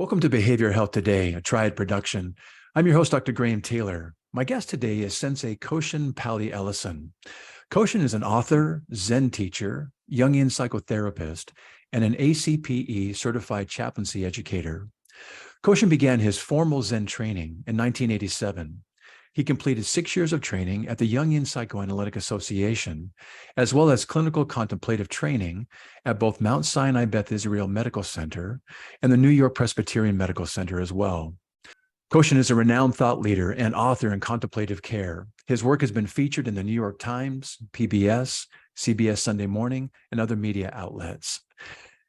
Welcome to Behavioral Health Today, a Triad production. I'm your host, Dr. Graham Taylor. My guest today is Sensei Koshin Paley Ellison. Koshin is an author, Zen teacher, Jungian psychotherapist, and an ACPE Certified Chaplaincy Educator. Koshin began his formal Zen training in 1987. He completed 6 years of training at the Jungian Psychoanalytic Association, as well as clinical contemplative training at both Mount Sinai Beth Israel Medical Center and the New York Presbyterian Medical Center as well. Koshin is a renowned thought leader and author in contemplative care. His work has been featured in the New York Times, PBS, CBS Sunday Morning, and other media outlets.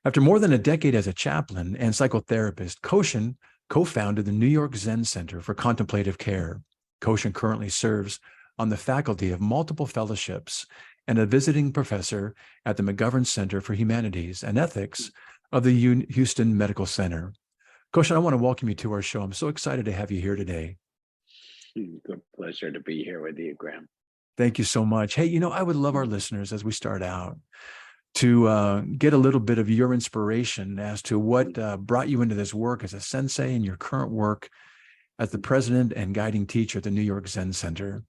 After more than a decade as a chaplain and psychotherapist, Koshin co-founded the New York Zen Center for Contemplative Care. Koshin currently serves on the faculty of multiple fellowships and a visiting professor at the McGovern Center for Humanities and Ethics of the Houston Medical Center. Koshin, I want to welcome you to our show. I'm so excited to have you here today. It's a pleasure to be here with you, Graham. Thank you so much. Hey, I would love our listeners as we start out to get a little bit of your inspiration as to what brought you into this work as a sensei and your current work as the president and guiding teacher at the New York Zen Center.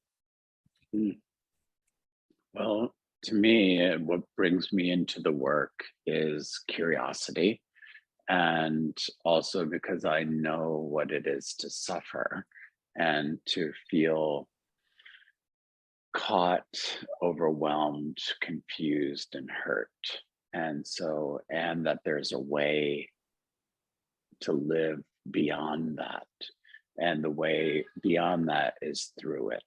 Well, to me, what brings me into the work is curiosity. And also because I know what it is to suffer and to feel caught, overwhelmed, confused, and hurt. And that there's a way to live beyond that. And the way beyond that is through it.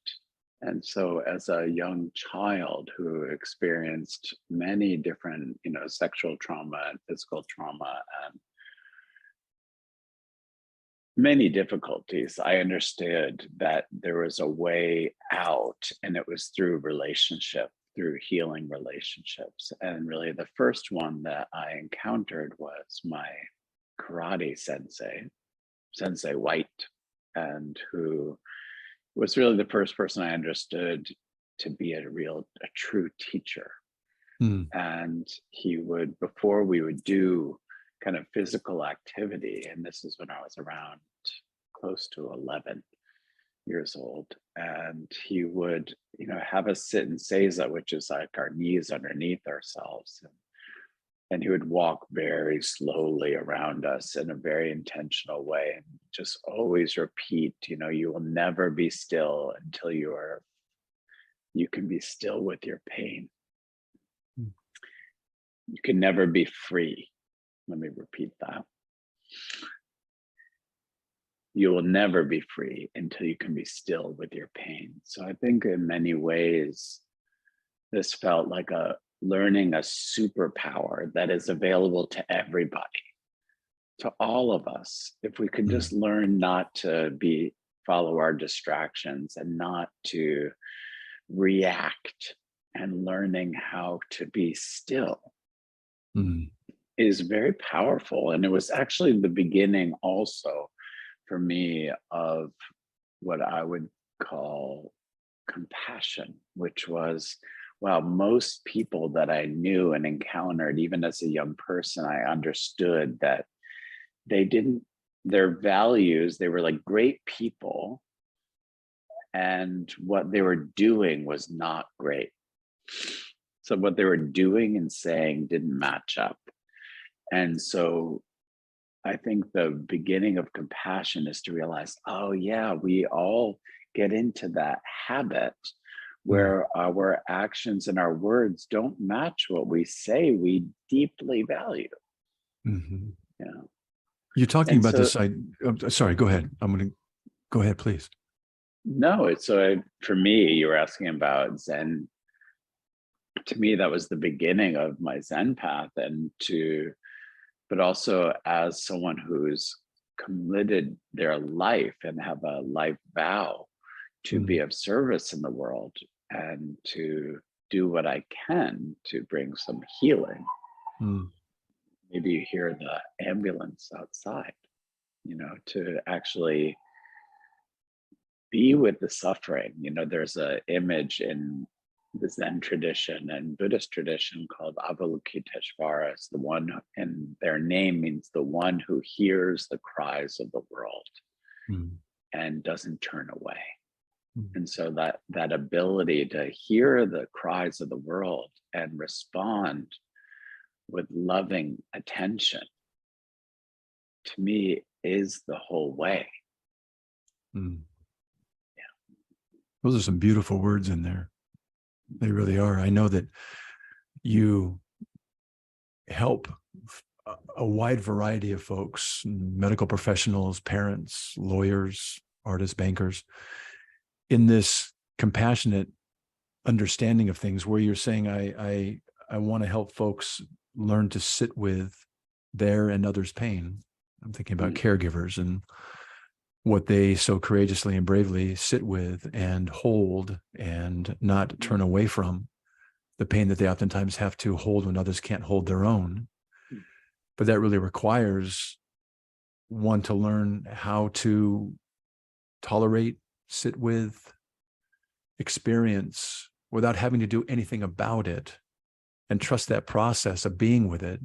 And so as a young child who experienced many different, sexual trauma and physical trauma and many difficulties, I understood that there was a way out, and it was through relationship, through healing relationships. And really the first one that I encountered was my karate Sensei White, and who was really the first person I understood to be a true teacher. And he would, before we would do kind of physical activity, and this is when I was around close to 11 years old, and he would, have us sit in seiza, which is like our knees underneath ourselves. And he would walk very slowly around us in a very intentional way, and just always repeat, you will never be still until you can be still with your pain. You can never be free. Let me repeat that. You will never be free until you can be still with your pain. So I think in many ways, this felt like learning a superpower that is available to everybody, to all of us. If we could just learn not to follow our distractions and not to react, and learning how to be still is very powerful. And it was actually the beginning also for me of what I would call compassion, which was, wow, most people that I knew and encountered, even as a young person, I understood that their values, they were like great people, and what they were doing was not great. So what they were doing and saying didn't match up. And so I think the beginning of compassion is to realize, oh yeah, we all get into that habit where our actions and our words don't match what we say we deeply value. You're talking about this. Sorry, go ahead. Go ahead, please. No, for me, you were asking about Zen. To me, that was the beginning of my Zen path, but also as someone who's committed their life and have a life vow to be of service in the world and to do what I can to bring some healing. Maybe you hear the ambulance outside, to actually be with the suffering. There's an image in the Zen tradition and Buddhist tradition called Avalokiteshvara, is the one, and their name means the one who hears the cries of the world Mm. and doesn't turn away. Mm. And so that ability to hear the cries of the world and respond with loving attention, to me, is the whole way. Mm. Those are some beautiful words in there. They really are. I know that you help a wide variety of folks, medical professionals, parents, lawyers, artists, bankers, in this compassionate understanding of things, where you're saying, I want to help folks learn to sit with their and others' pain. I'm thinking about caregivers and what they so courageously and bravely sit with and hold and not turn away from the pain that they oftentimes have to hold when others can't hold their own. But that really requires one to learn how to tolerate, sit with, experience without having to do anything about it, and trust that process of being with it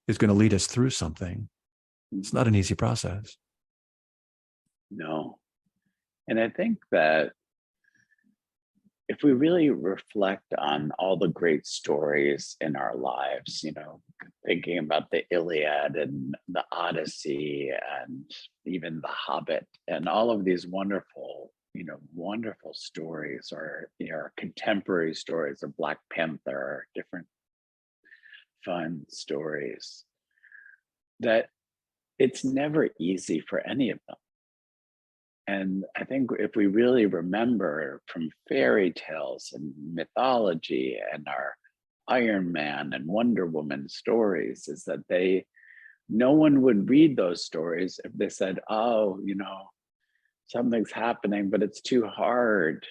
is going to lead us through something. It's not an easy process. No. And I think that if we really reflect on all the great stories in our lives, thinking about the Iliad and the Odyssey and even the Hobbit and all of these wonderful stories, or contemporary stories of Black Panther, or different fun stories, that it's never easy for any of them. And I think if we really remember from fairy tales and mythology and our Iron Man and Wonder Woman stories, is that no one would read those stories if they said, oh, something's happening, but it's too hard.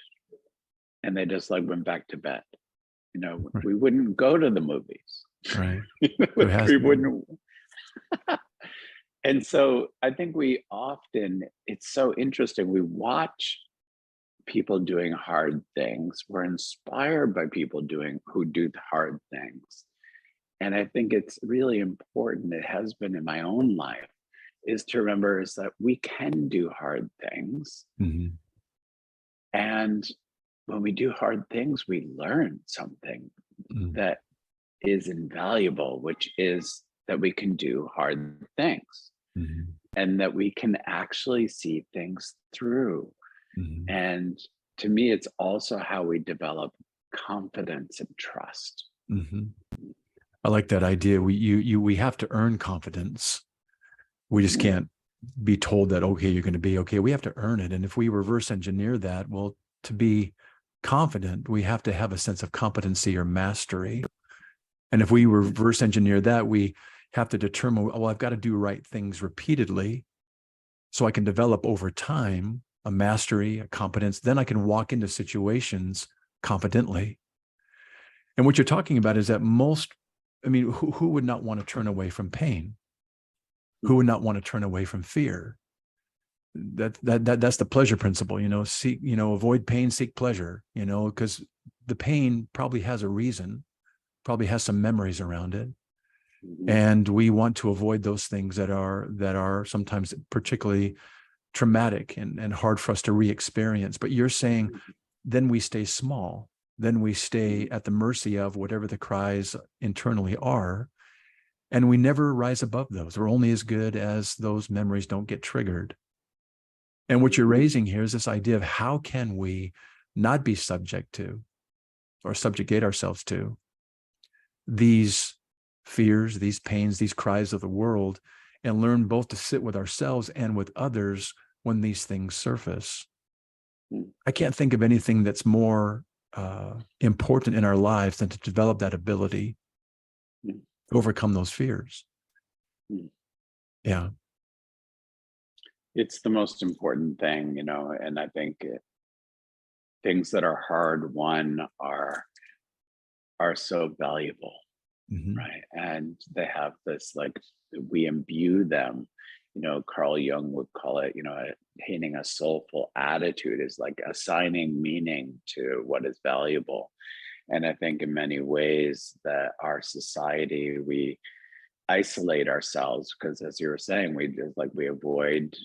And they just went back to bed. Right. We wouldn't go to the movies. Right. We wouldn't. And so I think it's so interesting. We watch people doing hard things. We're inspired by people who do the hard things. And I think it's really important, it has been in my own life, is to remember is that we can do hard things. Mm-hmm. And when we do hard things, we learn something that is invaluable, which is that we can do hard things. Mm-hmm. And that we can actually see things through. Mm-hmm. And to me, it's also how we develop confidence and trust. Mm-hmm. I like that idea. We have to earn confidence. We just can't be told that, okay, you're going to be okay. We have to earn it. And if we reverse engineer that, well, to be confident, we have to have a sense of competency or mastery. And if we reverse engineer that, we have to determine, well, I've got to do right things repeatedly so I can develop over time a mastery, a competence. Then I can walk into situations confidently. And what you're talking about is that who would not want to turn away from pain? Who would not want to turn away from fear? That's the pleasure principle, avoid pain, seek pleasure, because the pain probably has a reason, probably has some memories around it. And we want to avoid those things that are sometimes particularly traumatic and hard for us to re-experience. But you're saying then we stay small, then we stay at the mercy of whatever the cries internally are, and we never rise above those. We're only as good as those memories don't get triggered. And what you're raising here is this idea of how can we not be subject to or subjugate ourselves to these fears, these pains, these cries of the world, and learn both to sit with ourselves and with others when these things surface. I can't think of anything that's more important in our lives than to develop that ability to overcome those fears. Yeah. It's the most important thing, and I think things that are hard won are so valuable. Mm-hmm. Right. And they have this, we imbue them, Carl Jung would call it, attaining a soulful attitude is like assigning meaning to what is valuable. And I think in many ways that our society, we isolate ourselves because, as you were saying, we avoid,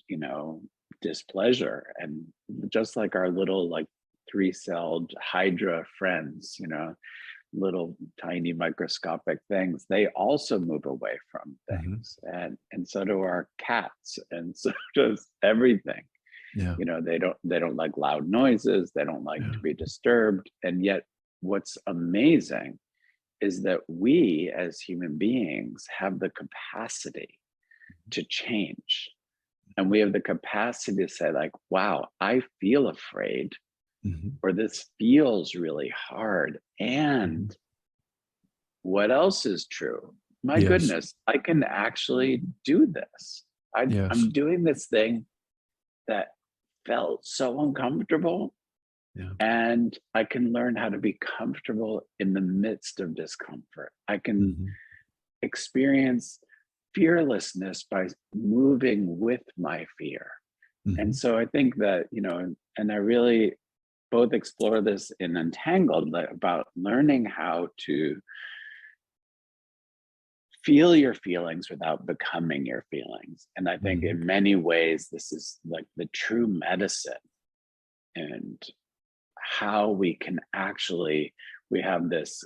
displeasure. And just like our little like three-celled hydra friends, little tiny microscopic things, they also move away from things. And so do our cats, and so does everything. Yeah. They don't like loud noises, they don't like to be disturbed. And yet what's amazing is that we as human beings have the capacity to change. And we have the capacity to say, like, wow, I feel afraid, or this feels really hard. And what else is true? My goodness, I can actually do this. I'm doing this thing that felt so uncomfortable. And I can learn how to be comfortable in the midst of discomfort. I can experience fearlessness by moving with my fear. And so I think that, and I really both explore this in Untangled, about learning how to feel your feelings without becoming your feelings. And I think in many ways, this is like the true medicine, and how we can actually, we have this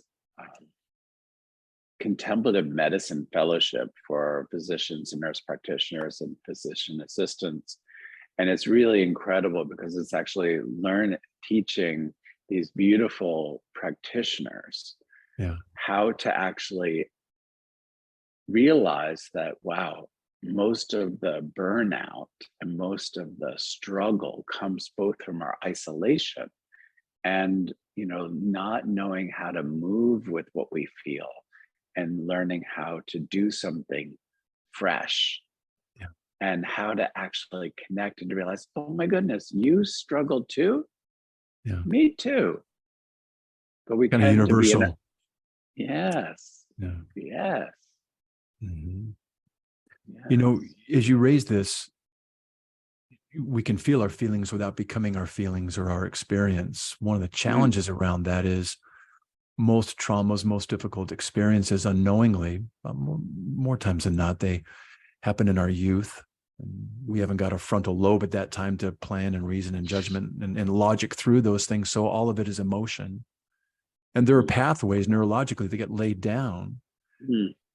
contemplative medicine fellowship for physicians and nurse practitioners and physician assistants. And it's really incredible because it's actually teaching these beautiful practitioners how to actually realize that, wow, most of the burnout and most of the struggle comes both from our isolation and, not knowing how to move with what we feel, and learning how to do something fresh, and how to actually connect and to realize, oh my goodness, you struggled too? Me too. But we Kind of tend to be universal. Yes. Yes. As you raise this, we can feel our feelings without becoming our feelings or our experience. One of the challenges around that is most traumas, most difficult experiences unknowingly, more times than not, they happen in our youth. We haven't got a frontal lobe at that time to plan and reason and judgment and logic through those things. So all of it is emotion. And there are pathways neurologically that get laid down.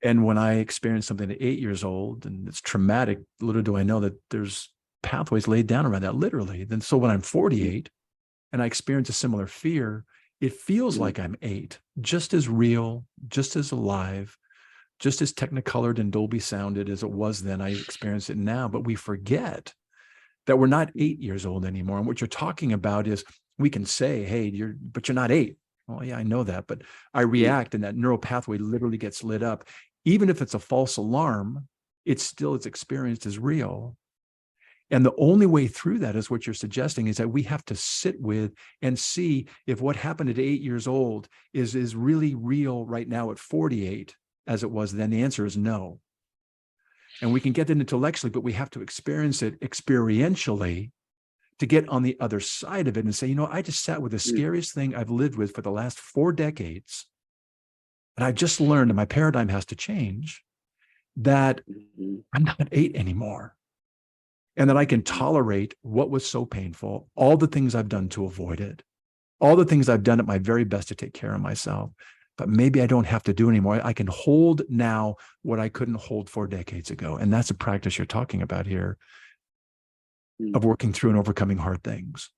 And when I experience something at 8 years old and it's traumatic, little do I know that there's pathways laid down around that, literally. Then so when I'm 48 and I experience a similar fear, it feels like I'm 8, just as real, just as alive, just as technicolored and Dolby sounded as it was then. I experience it now, but we forget that we're not 8 years old anymore. And what you're talking about is, we can say, hey, you're not 8. Oh yeah, I know that, but I react, and that neural pathway literally gets lit up. Even if it's a false alarm, it's experienced as real. And the only way through that is what you're suggesting, is that we have to sit with and see if what happened at 8 years old is really real right now at 48 as it was then. The answer is no. And we can get that intellectually, but we have to experience it experientially to get on the other side of it and say, I just sat with the scariest thing I've lived with for the last 4 decades. And I just learned, and my paradigm has to change, that I'm not 8 anymore. And that I can tolerate what was so painful, all the things I've done to avoid it, all the things I've done at my very best to take care of myself. But maybe I don't have to do anymore. I can hold now what I couldn't hold 4 decades ago. And that's a practice you're talking about here, of working through and overcoming hard things.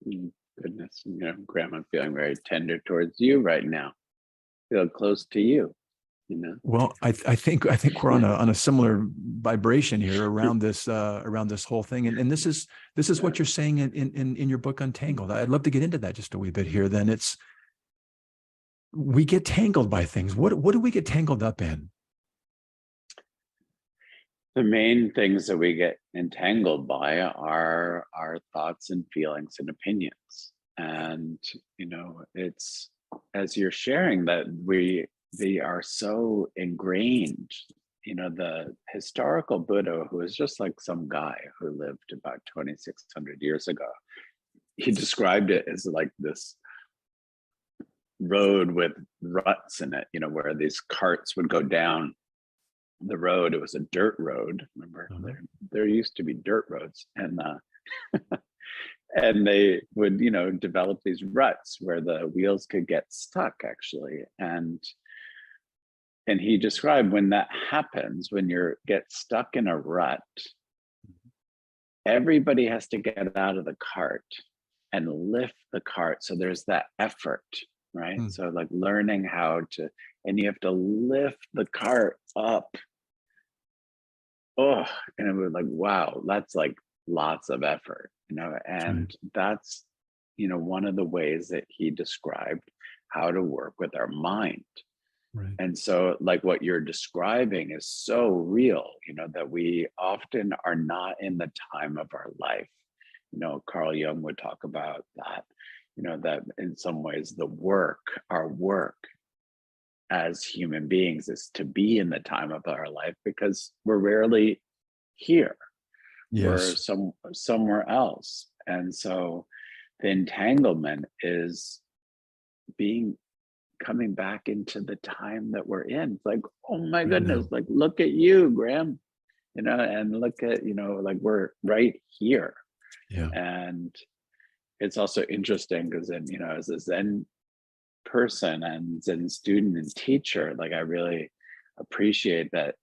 Goodness, Graham, I'm feeling very tender towards you right now. Feel close to you. Well, I think we're on a similar vibration here around this whole thing, and this is what you're saying in your book Untangled. I'd love to get into that just a wee bit here. Then we get tangled by things. What do we get tangled up in? The main things that we get entangled by are our thoughts and feelings and opinions, and it's, as you're sharing, that they are so ingrained. The historical Buddha, who was just like some guy who lived about 2,600 years ago, he described it as like this road with ruts in it, where these carts would go down the road. It was a dirt road. Remember, there used to be dirt roads, and and they would, develop these ruts where the wheels could get stuck, actually. And he described when that happens, when you get stuck in a rut, everybody has to get out of the cart and lift the cart. So there's that effort, right? So like learning how to, and you have to lift the cart up. Oh, and it was like, wow, that's like lots of effort, and that's, one of the ways that he described how to work with our mind. Right. And so like what you're describing is so real, that we often are not in the time of our life. Carl Jung would talk about that, that in some ways our work as human beings is to be in the time of our life, because we're rarely here. Yes. We're somewhere else. And so the entanglement is coming back into the time that we're in. It's like, oh my goodness, like, look at you, Graham, and look at, like, we're right here. Yeah. And it's also interesting because then, as a Zen person and Zen student and teacher, like, I really appreciate that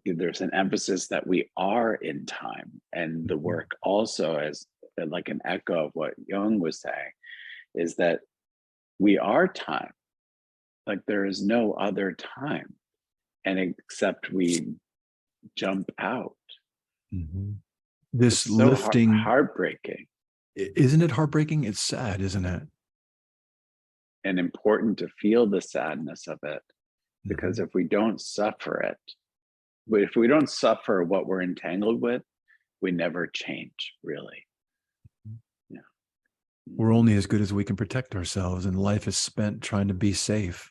there's an emphasis that we are in time. And the work also, as like an echo of what Jung was saying, is that we are time. Like, there is no other time, and except we jump out. This it's so lifting, heartbreaking. Isn't it heartbreaking? It's sad, isn't it? And important to feel the sadness of it, because if we don't suffer it, if we don't suffer what we're entangled with, we never change, really. Yeah. We're only as good as we can protect ourselves, and life is spent trying to be safe.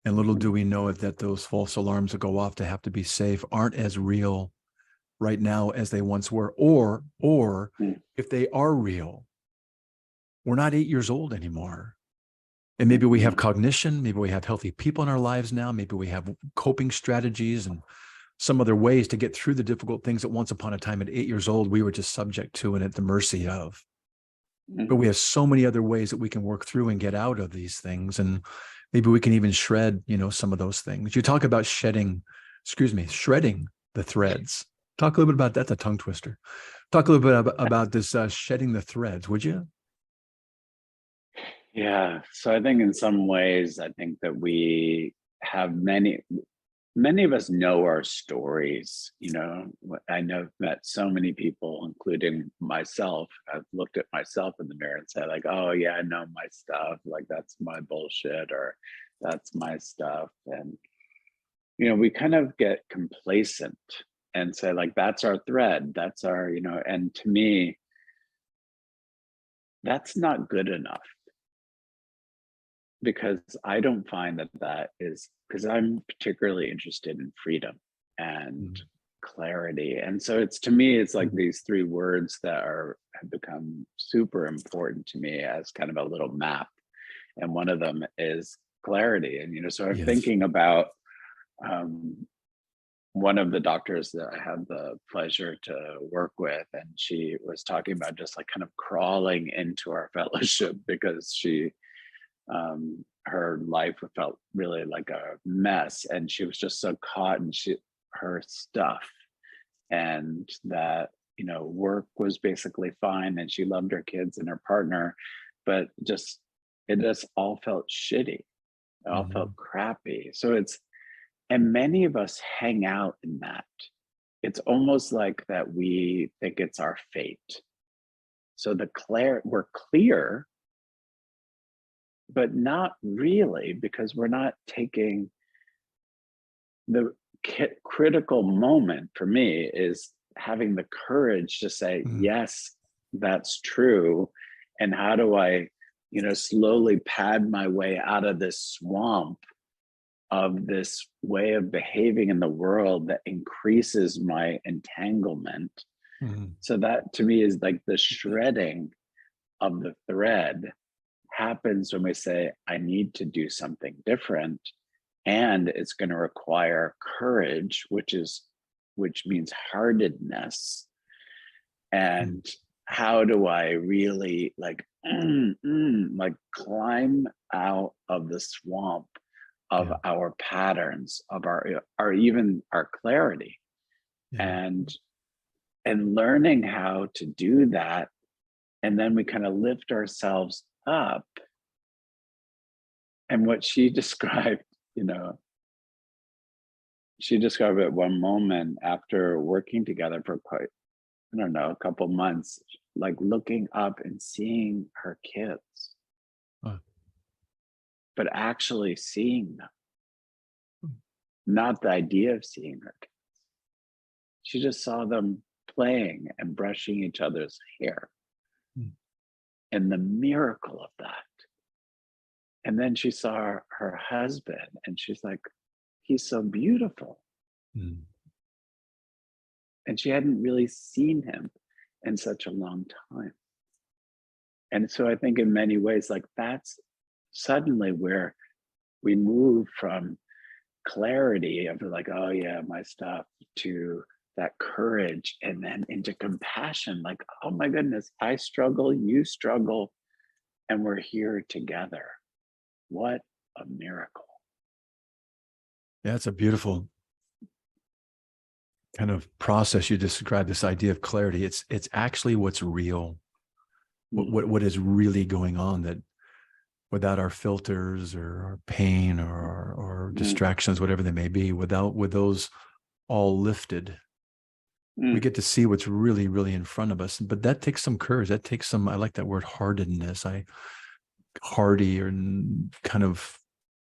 And little do we know it that those false alarms that go off to have to be safe aren't as real right now as they once were. Or if they are real, we're not 8 years old anymore. And maybe we have cognition, maybe we have healthy people in our lives now, maybe we have coping strategies and some other ways to get through the difficult things that once upon a time at 8 years old, we were just subject to and at the mercy of. But we have so many other ways that we can work through and get out of these things. And maybe we can even shred, some of those things. You talk about shredding the threads. Talk a little bit about that. That's a tongue twister. Talk a little bit about this shedding the threads, would you? Yeah. So I think in some ways, I think that we have many of us know our stories. I know I've met so many people, including myself. I've looked at myself in the mirror and said, like, oh yeah, I know my stuff. Like, that's my bullshit, or that's my stuff. And, we kind of get complacent and say, like, that's our thread. That's our, and to me, that's not good enough. Because I don't find that is, because I'm particularly interested in freedom and clarity. And so to me, it's like these three words that have become super important to me as kind of a little map. And one of them is clarity. And, so I'm thinking about one of the doctors that I had the pleasure to work with, and she was talking about just like kind of crawling into our fellowship because her life felt really like a mess, and she was just so caught in her stuff, and that work was basically fine, and she loved her kids and her partner, but it just all felt shitty. It all felt crappy. So and many of us hang out in that. It's almost like that we think it's our fate. So we're clear, but not really, because we're not taking the critical moment. For me, is having the courage to say, yes, that's true. And how do I, slowly pad my way out of this swamp of this way of behaving in the world that increases my entanglement. So that to me is like the shredding of the thread happens when we say, I need to do something different, and it's going to require courage, which means heartedness. And how do I really like climb out of the swamp of our patterns, of our even our clarity, and learning how to do that. And then we kind of lift ourselves up. And what she described, she described at one moment after working together for quite, I don't know, a couple months, like looking up and seeing her kids, but actually seeing them, not the idea of seeing her kids. She just saw them playing and brushing each other's hair, and the miracle of that. And then she saw her husband, and she's like, he's so beautiful. And she hadn't really seen him in such a long time. And so I think in many ways, like that's suddenly where we move from clarity of like, oh yeah, my stuff, to that courage, and then into compassion, like, oh my goodness, I struggle, you struggle, and we're here together. What a miracle. Yeah, it's a beautiful kind of process you described, this idea of clarity. It's actually what's real, what is really going on, that without our filters or our pain or distractions, whatever they may be, with those all lifted, we get to see what's really, really in front of us. But that takes some courage. That takes some, I like that word, heartedness. Hardy, or kind of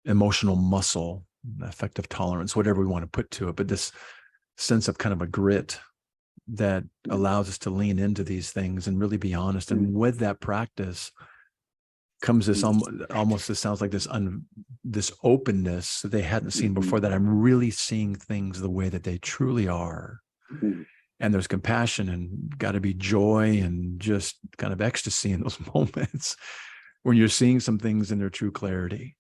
emotional muscle, effective tolerance, whatever we want to put to it. But this sense of kind of a grit that allows us to lean into these things and really be honest. And with that practice comes this almost, this sounds like this openness that they hadn't seen before, that I'm really seeing things the way that they truly are. And there's compassion, and got to be joy and just kind of ecstasy in those moments when you're seeing some things in their true clarity.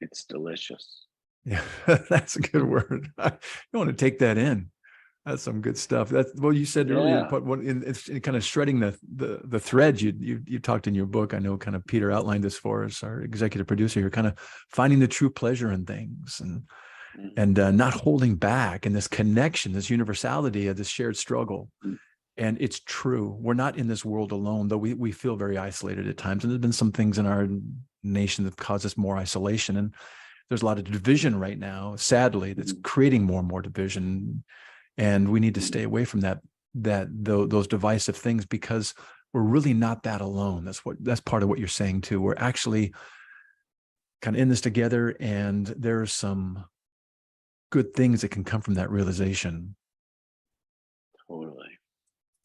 It's delicious. Yeah, that's a good word. You want to take that in. That's some good stuff. That's, well, you said earlier, in kind of shredding the threads. You talked in your book. I know kind of Peter outlined this for us, our executive producer. You're kind of finding the true pleasure in things, and not holding back, and this connection, this universality of this shared struggle. And it's true. We're not in this world alone, though we feel very isolated at times. And there's been some things in our nation that cause us more isolation. And there's a lot of division right now, sadly, that's creating more and more division. And we need to stay away from those divisive things, because we're really not that alone. That's part of what you're saying too. We're actually kind of in this together, and there's some good things that can come from that realization. Totally.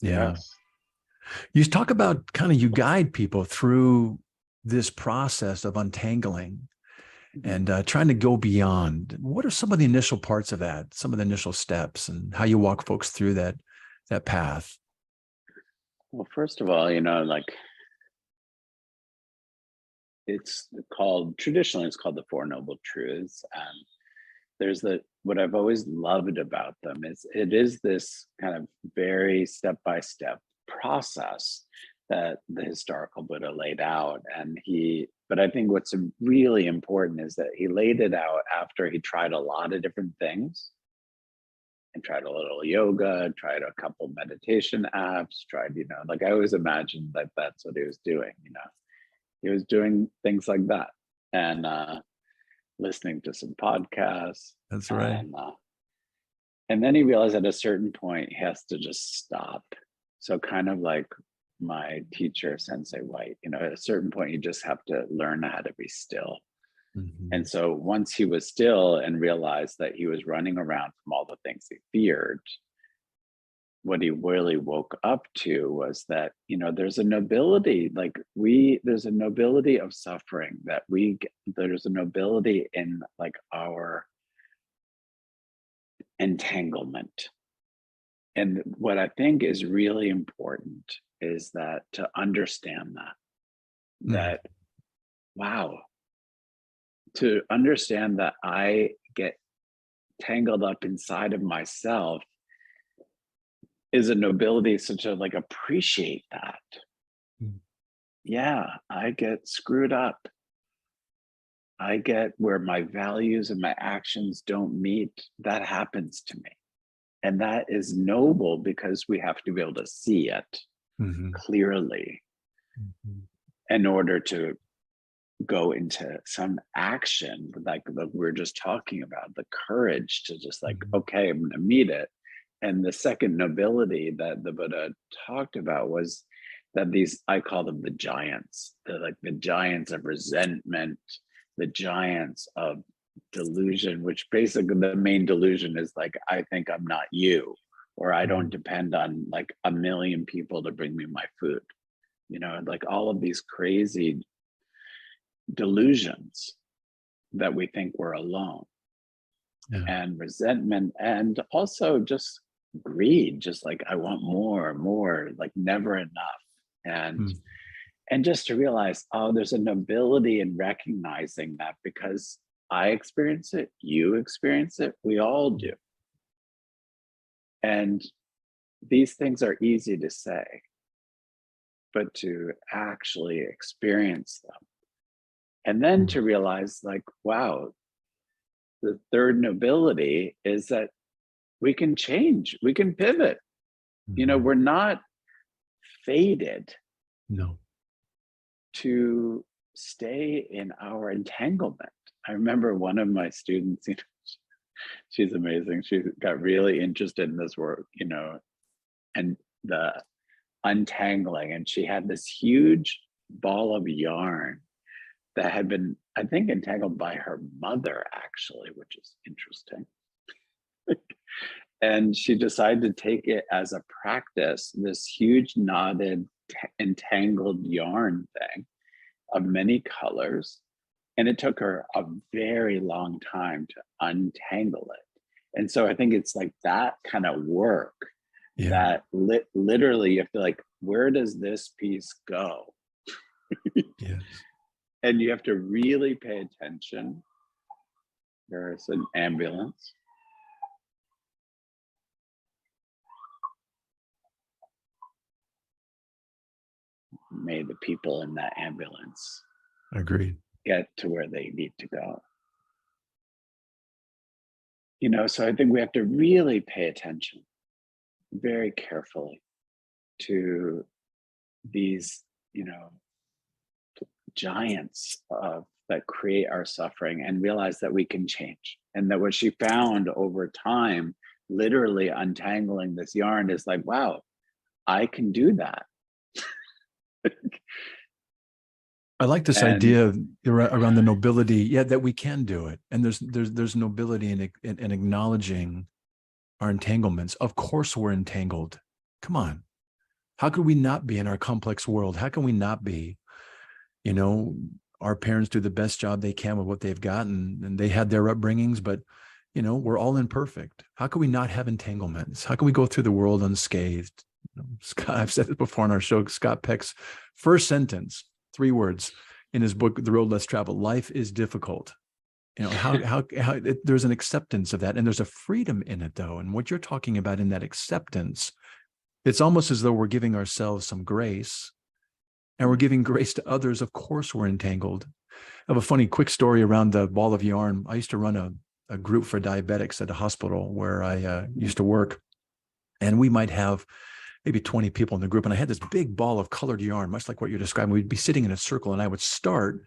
Yeah. Yes. You talk about you guide people through this process of untangling and trying to go beyond. What are some of the initial parts of that, some of the initial steps, and how you walk folks through that path? Well, first of all, traditionally it's called the Four Noble Truths. And there's what I've always loved about them is it is this kind of very step-by-step process that the historical Buddha laid out. But I think what's really important is that he laid it out after he tried a lot of different things, and tried a little yoga, tried a couple meditation apps, I always imagined that that's what he was doing. He was doing things like that, and listening to some podcasts. That's right. And then he realized at a certain point he has to just stop. So kind of like my teacher, Sensei White, at a certain point you just have to learn how to be still. And so once he was still and realized that he was running around from all the things he feared, what he really woke up to was that, there's a nobility, there's a nobility of suffering that there's a nobility in our entanglement. And what I think is really important is that to understand that, wow, to understand that I get tangled up inside of myself is a nobility, such to like appreciate that. Mm. Yeah, I get screwed up. I get where my values and my actions don't meet. That happens to me. And that is noble because we have to be able to see it clearly in order to go into some action, like we're just talking about, the courage to just like, okay, I'm going to meet it. And the second nobility that the Buddha talked about was that these, I call them the giants. They're like the giants of resentment, the giants of delusion, which basically the main delusion is like, I think I'm not you, or I don't depend on like a million people to bring me my food. You know, like all of these crazy delusions that we think we're alone. Yeah. And resentment, and also just greed, just like I want more, like never enough. And just to realize, oh, there's a nobility in recognizing that, because I experience it, you experience it, we all do. And these things are easy to say, but to actually experience them. And then to realize, like, wow, the third nobility is that we can change, we can pivot. You know, we're not fated to stay in our entanglement. I remember one of my students, you know, she's amazing. She got really interested in this work, you know, and the untangling. And she had this huge ball of yarn that had been, I think, entangled by her mother, actually, which is interesting. And she decided to take it as a practice, this huge knotted, entangled yarn thing of many colors. And it took her a very long time to untangle it. And so I think it's like that kind of work that literally you have to like, where does this piece go? Yes. And you have to really pay attention. There's an ambulance. May the people in that ambulance get to where they need to go. You know, so I think we have to really pay attention very carefully to these, you know, giants that create our suffering, and realize that we can change. And that what she found over time, literally untangling this yarn, is like, wow, I can do that. I like this idea around the nobility, that we can do it. And there's nobility in acknowledging our entanglements. Of course we're entangled. Come on. How could we not be in our complex world? How can we not be? You know, our parents do the best job they can with what they've gotten, and they had their upbringings, but you know, we're all imperfect. How can we not have entanglements? How can we go through the world unscathed? You know, Scott, I've said it before on our show, Scott Peck's first sentence, 3 words in his book, The Road Less Traveled: life is difficult. You know, how there's an acceptance of that, and there's a freedom in it, though. And what you're talking about in that acceptance, it's almost as though we're giving ourselves some grace, and we're giving grace to others. Of course, we're entangled. I have a funny quick story around the ball of yarn. I used to run a group for diabetics at a hospital where I used to work, and we might have maybe 20 people in the group. And I had this big ball of colored yarn, much like what you're describing. We'd be sitting in a circle, and I would start,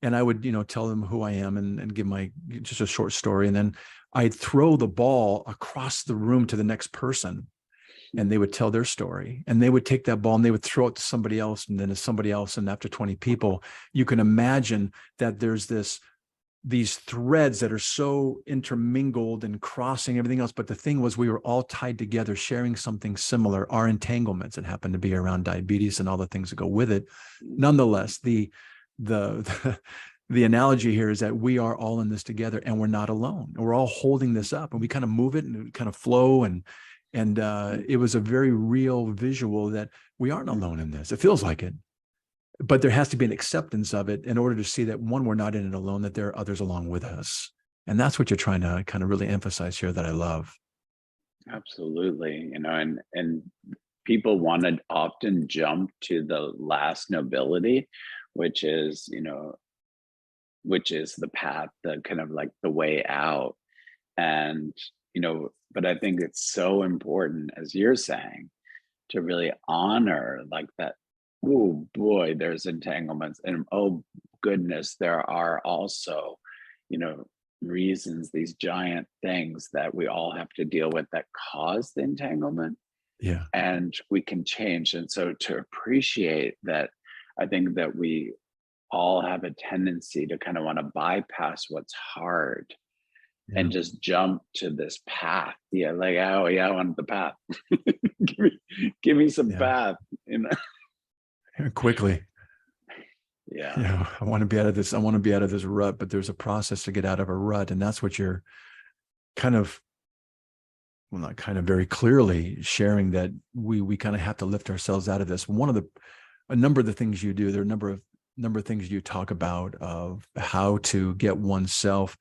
and I would, you know, tell them who I am and give my just a short story. And then I'd throw the ball across the room to the next person, and they would tell their story, and they would take that ball and they would throw it to somebody else, and then to somebody else. And after 20 people, you can imagine that there's these threads that are so intermingled and crossing everything else. But the thing was, we were all tied together, sharing something similar, our entanglements that happened to be around diabetes and all the things that go with it. Nonetheless, the analogy here is that we are all in this together, and we're not alone. And we're all holding this up, and we kind of move it and kind of flow. And it was a very real visual that we aren't alone in this. It feels like it, but there has to be an acceptance of it in order to see that, one, we're not in it alone, that there are others along with us. And that's what you're trying to kind of really emphasize here, that I love. Absolutely. And people want to often jump to the last nobility, which is, which is the path, the kind of like the way out. And, but I think it's so important, as you're saying, to really honor like that. Oh boy, there's entanglements, and oh goodness, there are also, reasons, these giant things that we all have to deal with that cause the entanglement. Yeah. And we can change. And so to appreciate that, I think that we all have a tendency to kind of want to bypass what's hard and just jump to this path. Yeah, like, oh yeah, I want the path. give me some path, Quickly. Yeah. I want to be out of this. I want to be out of this rut, but there's a process to get out of a rut. And that's what you're kind of, well, not kind of, very clearly sharing, that we kind of have to lift ourselves out of this. A number of the things you do, there are a number of things you talk about of how to get oneself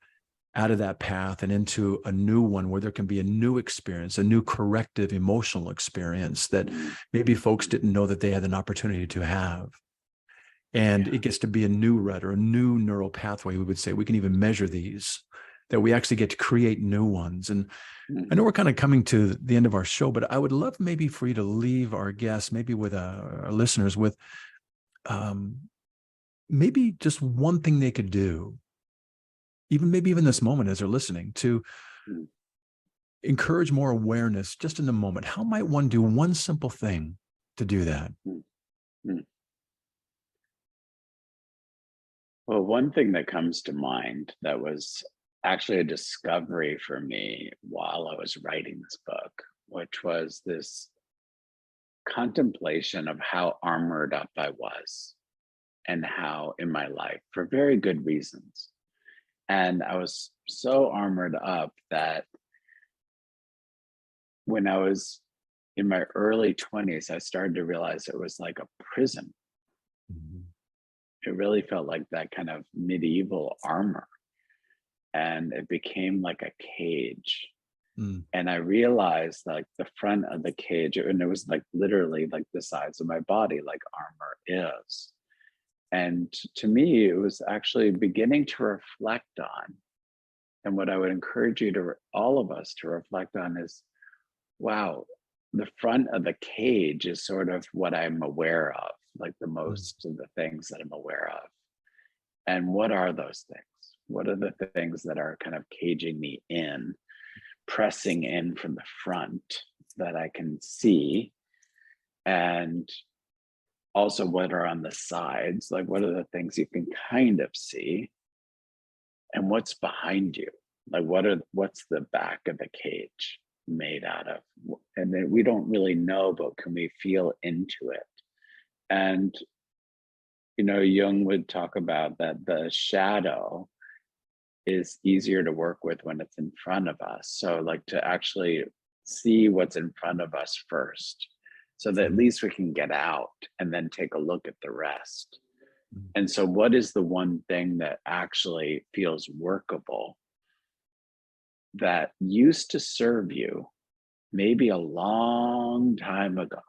out of that path and into a new one where there can be a new experience, a new corrective emotional experience that maybe folks didn't know that they had an opportunity to have. And it gets to be a new rut or a new neural pathway, we would say. We can even measure these, that we actually get to create new ones. And I know we're kind of coming to the end of our show, but I would love maybe for you to leave our guests, maybe with our listeners, with maybe just one thing they could do, maybe even this moment as they're listening, to encourage more awareness just in the moment. How might one do one simple thing to do that? Well, one thing that comes to mind that was actually a discovery for me while I was writing this book, which was this contemplation of how armored up I was, and how in my life, for very good reasons. And I was so armored up that when I was in my early 20s, I started to realize it was like a prison. It really felt like that kind of medieval armor. And it became like a cage. And I realized like the front of the cage, and it was like literally like the size of my body, like armor is. And to me, it was actually beginning to reflect on. And what I would encourage all of us to reflect on is, wow, the front of the cage is sort of what I'm aware of, like the most of the things that I'm aware of. And what are those things? What are the things that are kind of caging me in, pressing in from the front that I can see? And also, what are on the sides? Like, what are the things you can kind of see? And what's behind you? Like, what's the back of the cage made out of? And then we don't really know, but can we feel into it? And Jung would talk about that the shadow is easier to work with when it's in front of us. So like to actually see what's in front of us first, so that at least we can get out and then take a look at the rest. And so what is the one thing that actually feels workable, that used to serve you maybe a long time ago?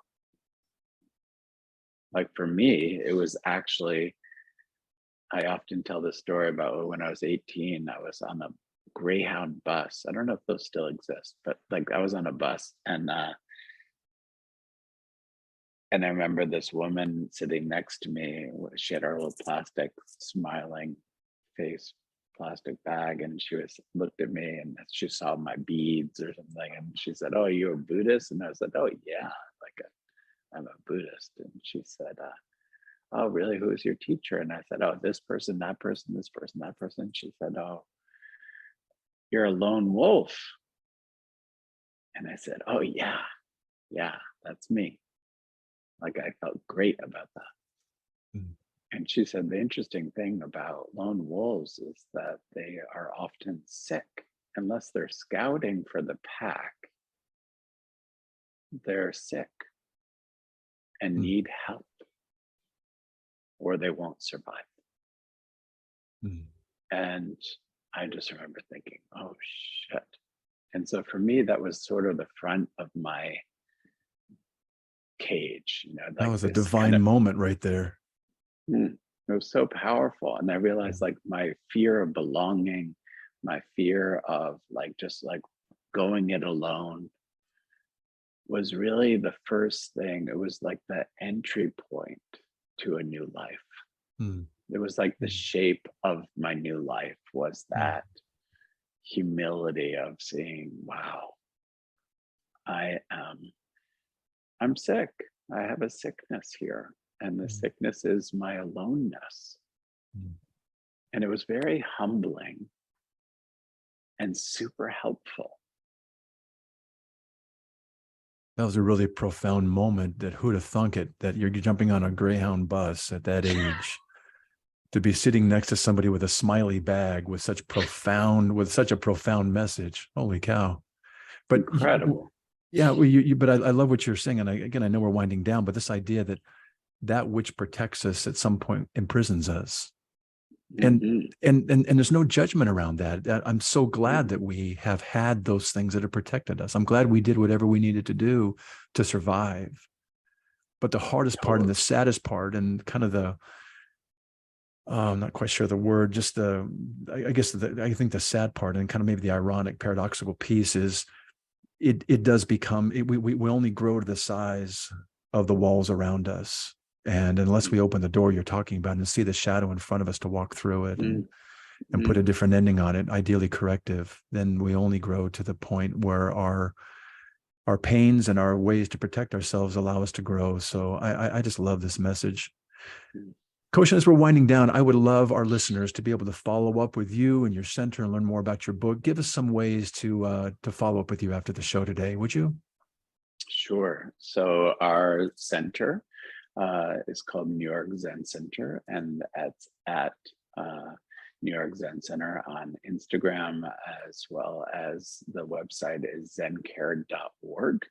Like for me, it was actually, I often tell this story about when I was 18, I was on a Greyhound bus. I don't know if those still exist, but like I was on a bus, and I remember this woman sitting next to me. She had her little plastic smiling face plastic bag, and she looked at me, and she saw my beads or something, and she said, "Oh, are you a Buddhist?" And I said, "Oh yeah, I'm a Buddhist." And she said, "Oh, really? Who is your teacher?" And I said, "Oh, this person, that person, this person, that person." She said, "Oh, you're a lone wolf." And I said, "Oh yeah, that's me." Like I felt great about that. And she said, the interesting thing about lone wolves is that they are often sick. Unless they're scouting for the pack, they're sick. and need help, or they won't survive. And I just remember thinking, oh shit. And so for me, that was sort of the front of my cage, That like was a this divine moment right there. it was so powerful. And I realized like my fear of belonging, my fear of just going it alone was really the first thing. It was like the entry point to a new life. It was like the shape of my new life was that humility of seeing, wow, I'm sick. I have a sickness here. And the sickness is my aloneness. And it was very humbling and super helpful. That was a really profound moment. That who'd have thunk it, that you're jumping on a Greyhound bus at that age to be sitting next to somebody with a smiley bag with such a profound message. Holy cow. But incredible. Yeah, well, but I love what you're saying. And I know we're winding down, but this idea that which protects us at some point imprisons us. And there's no judgment around that. I'm so glad that we have had those things that have protected us. I'm glad we did whatever we needed to do to survive. But the hardest part and the saddest part and kind of I'm not quite sure the word, just I think the sad part and kind of maybe the ironic, paradoxical piece is it does become, we only grow to the size of the walls around us. And unless we open the door you're talking about and see the shadow in front of us to walk through it and put a different ending on it, ideally corrective, then we only grow to the point where our pains and our ways to protect ourselves allow us to grow. So I just love this message. Koshin, as we're winding down, I would love our listeners to be able to follow up with you and your center and learn more about your book. Give us some ways to follow up with you after the show today, would you? Sure. So our center is called New York Zen Center, and it's at New York Zen Center on Instagram, as well as the website is zencare.org.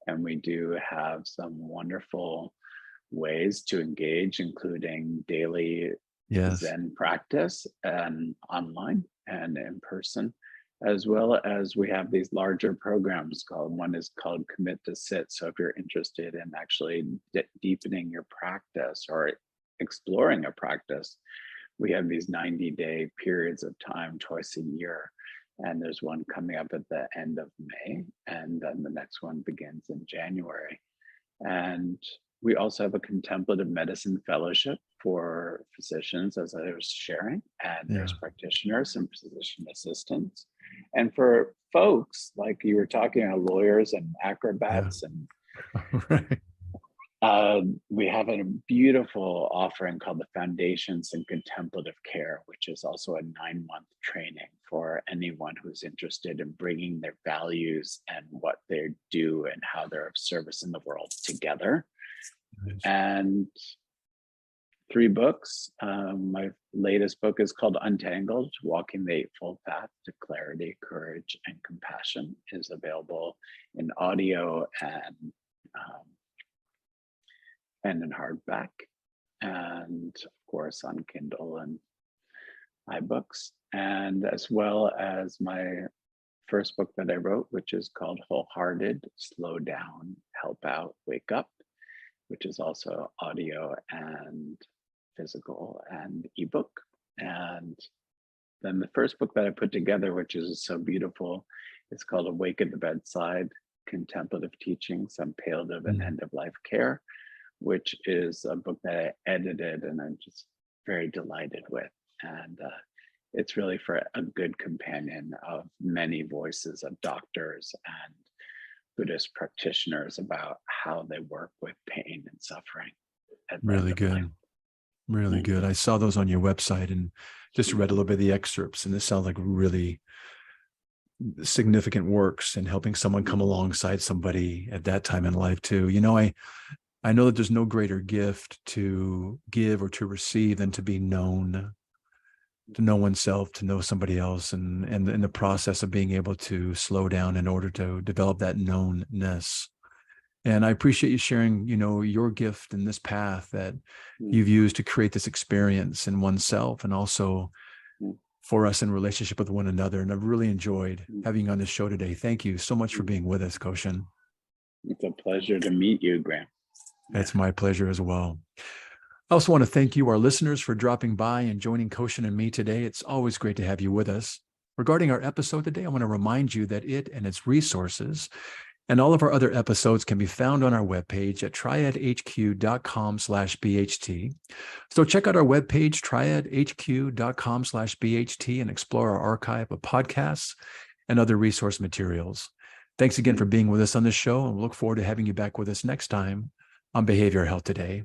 And we do have some wonderful ways to engage, including daily Zen practice and online and in person, as well as we have these larger programs one is called Commit to Sit. So if you're interested in actually deepening your practice or exploring a practice, we have these 90-day periods of time twice a year. And there's one coming up at the end of May, and then the next one begins in January. And we also have a contemplative medicine fellowship for physicians, as I was sharing, and nurse practitioners and physician assistants. And for folks, like you were talking about, lawyers and acrobats, and we have a beautiful offering called the Foundations in Contemplative Care, which is also a 9-month training for anyone who's interested in bringing their values and what they do and how they're of service in the world together. And 3 books. My latest book is called Untangled, Walking the Eightfold Path to Clarity, Courage, and Compassion, is available in audio and in hardback, and of course on Kindle and iBooks, and as well as my first book that I wrote, which is called Wholehearted, Slow Down, Help Out, Wake Up, which is also audio and physical and ebook. And then the first book that I put together, which is so beautiful, it's called Awake at the Bedside, Contemplative Teachings on Palliative and End-of-Life Care, which is a book that I edited and I'm just very delighted with. And it's really for a good companion of many voices of doctors and Buddhist practitioners about how they work with pain and suffering. Really good. Really good. I saw those on your website and just read a little bit of the excerpts, and this sounds like really significant works in helping someone come alongside somebody at that time in life too. I know that there's no greater gift to give or to receive than to be known, to know oneself, to know somebody else, and in the process of being able to slow down in order to develop that knownness. And I appreciate you sharing, your gift in this path that Mm. you've used to create this experience in oneself and also for us in relationship with one another. And I've really enjoyed having you on this show today. Thank you so much for being with us, Koshin. It's a pleasure to meet you, Graham. It's my pleasure as well. I also want to thank you, our listeners, for dropping by and joining Koshin and me today. It's always great to have you with us. Regarding our episode today, I want to remind you that it and its resources and all of our other episodes can be found on our webpage at triadhq.com/BHT. So check out our webpage, triadhq.com/BHT, and explore our archive of podcasts and other resource materials. Thanks again for being with us on this show, and we look forward to having you back with us next time on Behavioral Health Today.